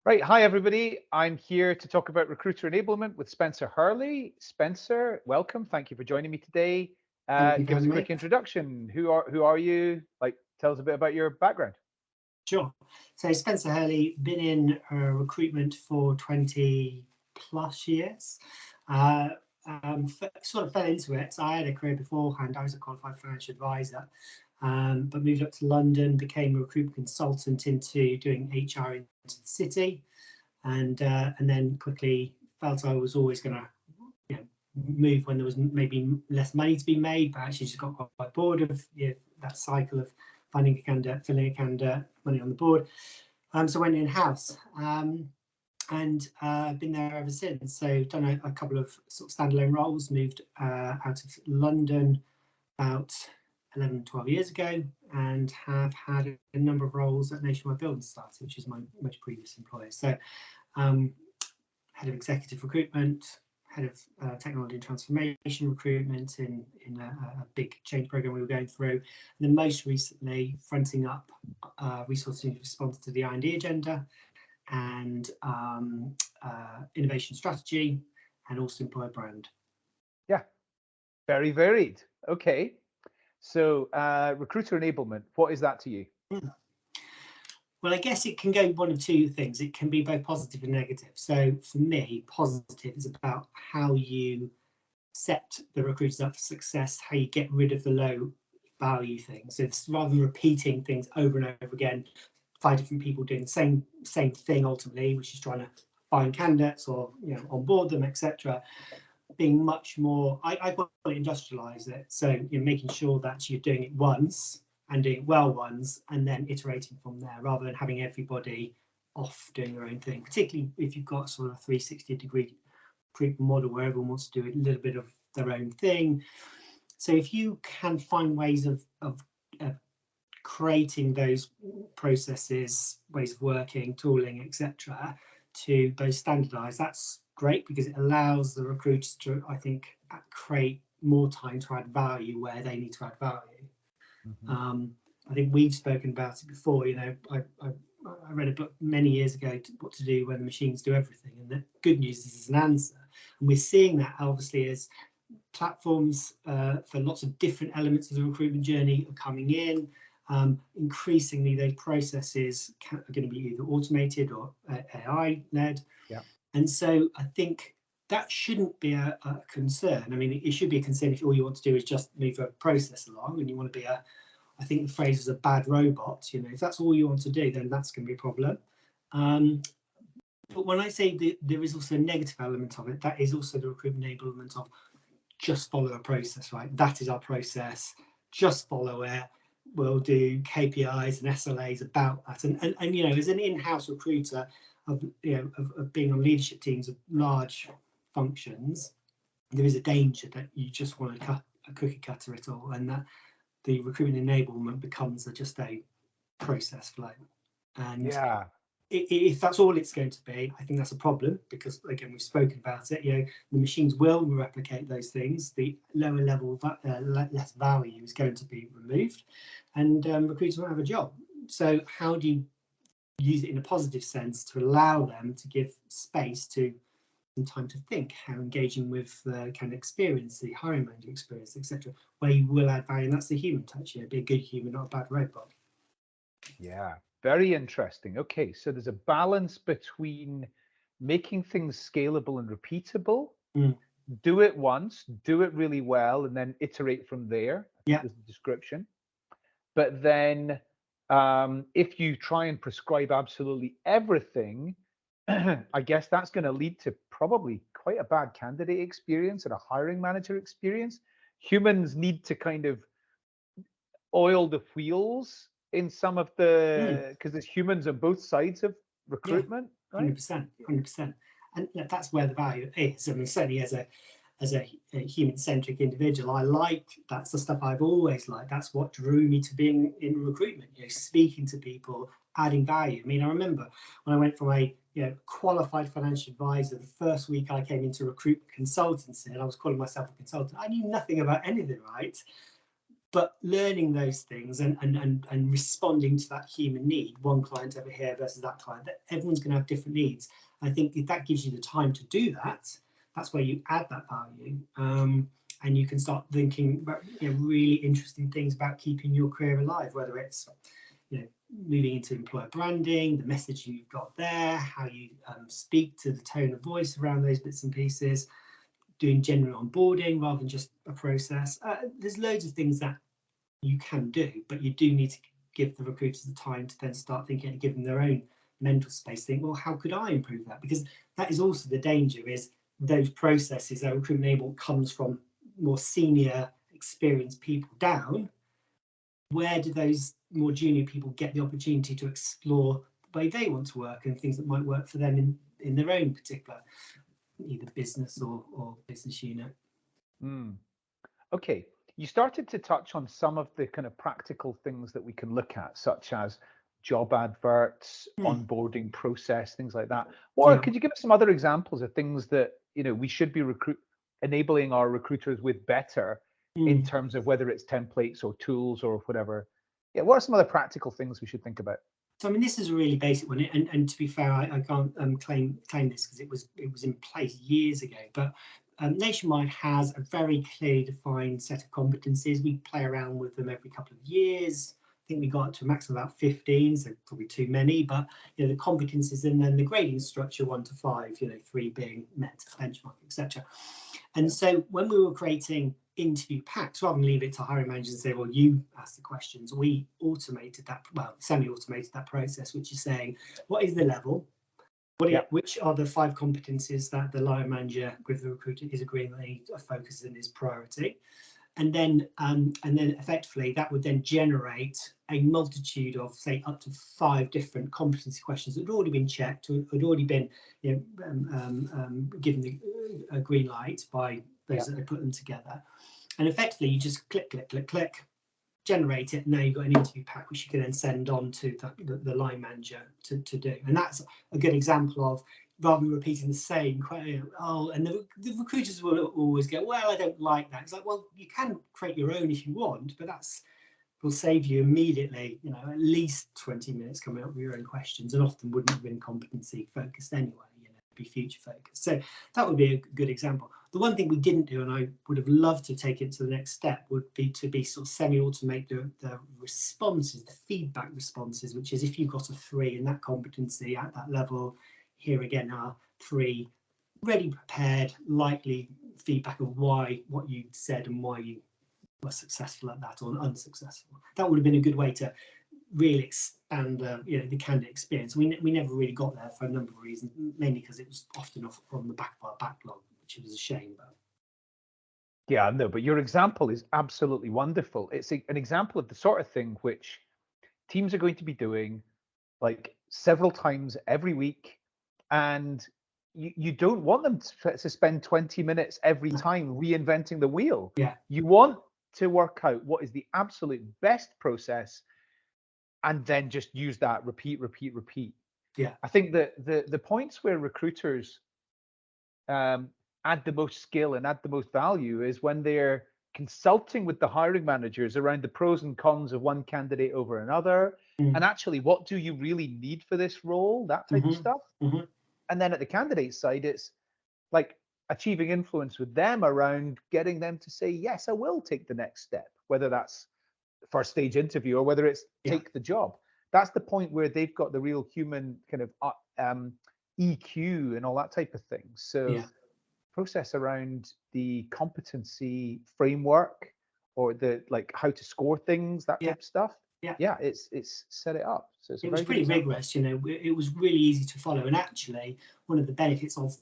Right. Hi, everybody. I'm here to talk about recruiter enablement with Spencer Hurley. Spencer, welcome. Thank you for joining me today. Thank you for Give us a having quick me. introduction. Who are you? Like, tell us a bit about your background. Sure. So Spencer Hurley, been in recruitment for 20 plus years. Uh, Sort of fell into it. So I had a career beforehand. I was a qualified financial advisor, but moved up to London, became a recruitment consultant into doing HR into the city, and then quickly felt I was always going to you know, move when there was maybe less money to be made, but actually just got quite bored of that cycle of finding a candidate, filling a candidate, money on the board. So I went in house and been there ever since. So done a couple of sort of standalone roles, moved out of London about 11, 12 years ago, and have had a number of roles at Nationwide Building Society, which is my most previous employer. So um, head of executive recruitment, head of technology and transformation recruitment in a big change program we were going through, and then most recently fronting up resourcing response to the I&D agenda and innovation strategy, and also employer brand. Yeah, very varied. Okay. So, recruiter enablement, what is that to you? Well, I guess it can go one of two things. It can be both positive and negative. So for me, positive is about how you set the recruiters up for success, how you get rid of the low value things. So it's rather than repeating things over and over again, 5 different people doing the same thing ultimately, which is trying to find candidates or onboard them, etc. Being much more, I call it industrialise it. So you're making sure that you're doing it once and doing it well once, and then iterating from there, rather than having everybody off doing their own thing. Particularly if you've got sort of a 360-degree model where everyone wants to do a little bit of their own thing. So if you can find ways of creating those processes, ways of working, tooling, etc., to both standardize, that's great because it allows the recruiters to, I think, create more time to add value where they need to add value. Mhm. Um, I think we've spoken about it before. I read a book many years ago, What to Do When the Machines Do Everything, and the good news is an answer. And we're seeing that obviously as platforms for lots of different elements of the recruitment journey are coming in. Increasingly, those processes are going to be either automated or AI led. Yeah. And so I think that shouldn't be a concern. I mean, it should be a concern if all you want to do is just move a process along and you want to be I think the phrase is a bad robot. If that's all you want to do, then that's going to be a problem. Um, but when I say that there is also a negative element of it, that is also the recruitment enablement of just follow a process, right? That is our process. Just follow it. We'll do KPIs and SLAs about that. And as an in-house recruiter of being on leadership teams of large functions, there is a danger that you just want to cut a cookie cutter it all, and that the recruitment enablement becomes just a process flow. And Yeah. if that's all it's going to be, I think that's a problem because, again, we've spoken about it. The machines will replicate those things. The lower level, less value is going to be removed, and recruiters won't have a job. So, how do you use it in a positive sense to allow them to give space to some time to think how engaging with the kind of experience, the hiring manager experience, etc., where you will add value, and that's the human touch. Be a good human, not a bad robot. Yeah. Very interesting. Okay. So there's a balance between making things scalable and repeatable. Mm. Do it once, do it really well, and then iterate from there. I think Yeah, was the description. But then, if you try and prescribe absolutely everything, I guess that's going to lead to probably quite a bad candidate experience and a hiring manager experience. Humans need to kind of oil the wheels in some of mm. because there's humans on both sides of Yeah, recruitment, right? 100%, 100%. And that's where the value is. I mean, certainly as a human-centric individual, that's the stuff I've always liked. That's what drew me to being in recruitment. Speaking to people, adding value. I mean, I remember when I went from a qualified financial advisor, the first week I came into recruitment consultancy, and I was calling myself a consultant. I knew nothing about anything, right? But learning those things and responding to that human need, one client over here versus that client, that everyone's going to have different needs. I think if that gives you the time to do that, that's where you add that value. And you can start thinking about, you know, really interesting things about keeping your career alive, whether it's, you know, moving into employer branding, the message you've got there, how you speak to the tone of voice around those bits and pieces, doing general onboarding rather than just a process. There's loads of things that you can do, but you do need to give the recruiters the time to then start thinking and give them their own mental space. Think, well, how could I improve that? Because that is also the danger, is those processes, that recruitment enablement comes from more senior, experienced people down. Where do those more junior people get the opportunity to explore the way they want to work and things that might work for them in their own particular either business or business unit? Mm. Okay, you started to touch on some of the kind of practical things that we can look at, such as job adverts, onboarding process, things like that. Or Yeah. could you give us some other examples of things that, you know, we should be enabling our recruiters with better in terms of whether it's templates or tools or whatever? Yeah, what are some other practical things we should think about? So I mean, this is a really basic one, and to be fair, I can't claim this because it was in place years ago. But Nationwide has a very clearly defined set of competencies. We play around with them every couple of years. I think we got up to a maximum of about 15, so probably too many. But you know, the competencies and then the grading structure 1 to 5. You know, 3 being met, benchmark, etc. And so when we were creating interview packs, rather than leave it to hiring managers and say, well, you ask the questions, we automated that, well, semi-automated that process, which is saying, what is the level? Which are the 5 competencies that the line manager with the recruiter is agreeing that he focuses in his priority? And then effectively that would then generate a multitude of, say, up to 5 different competency questions that had already been checked, had already been, you know, given the green light by those that they put them together. And effectively you just click, generate it. Now you've got an interview pack which you can then send on to the line manager to do. And that's a good example of, rather than repeating the same question, and the recruiters will always go, well, I don't like that. It's like, well, you can create your own if you want, but that's will save you immediately, you know, at least 20 minutes coming up with your own questions, and often wouldn't have been competency focused anyway, you know, be future focused. So that would be a good example. The one thing we didn't do, and I would have loved to take it to the next step, would be to be sort of semi-automate the responses, the feedback responses, which is if you've got a 3 in that competency at that level, here again are 3 ready, prepared, likely feedback of why what you said and why you were successful at that or unsuccessful. That would have been a good way to really expand you know, the candidate experience. We never really got there for a number of reasons, mainly because it was often off on the back of our backlog, which was a shame. But Yeah, no, but your example is absolutely wonderful. It's an example of the sort of thing which teams are going to be doing like several times every week, and you don't want them to spend 20 minutes every time reinventing the wheel. yeah, You want to work out what is the absolute best process and then just use that, repeat. yeah, I think that the points where recruiters add the most skill and add the most value is when they're consulting with the hiring managers around the pros and cons of one candidate over another, and actually what do you really need for this role, that type of stuff. And then at the candidate side, it's like achieving influence with them around getting them to say, yes, I will take the next step, whether that's first stage interview or whether it's take the job. That's the point where they've got the real human kind of EQ and all that type of thing. So process around the competency framework or the like how to score things, that type of stuff. Yeah, it's set it up. So it's a it was very good pretty example. rigorous, you know. It was really easy to follow, and actually one of the benefits of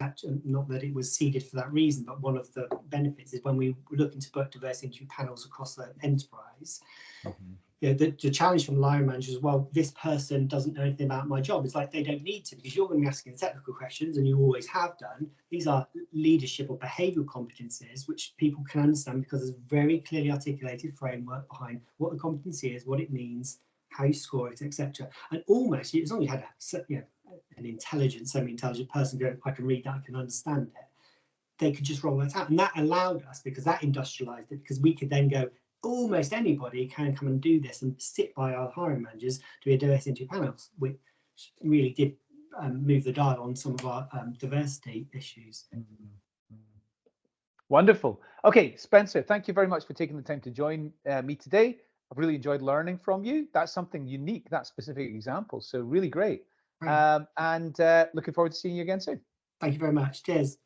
that, not that it was seeded for that reason, but one of the benefits is when we were looking to put diversity interview panels across the enterprise, you know, the challenge from the line managers is, well, this person doesn't know anything about my job. It's like they don't need to, because you're going to be asking technical questions, and you always have done. These are leadership or behavioural competencies which people can understand, because there's a very clearly articulated framework behind what the competency is, what it means, how you score it, etc. And almost, as long as you had an intelligent, semi-intelligent person go, I can read that, I can understand it, they could just roll that out. And that allowed us, because that industrialized it, because we could then go, almost anybody can come and do this and sit by our hiring managers to do diversity into panels, which really did move the dial on some of our diversity issues. Wonderful. Okay, Spencer, thank you very much for taking the time to join me today. I've really enjoyed learning from you. That's something unique, that specific example. So really great. Right. And looking forward to seeing you again soon. Thank you very much. Cheers.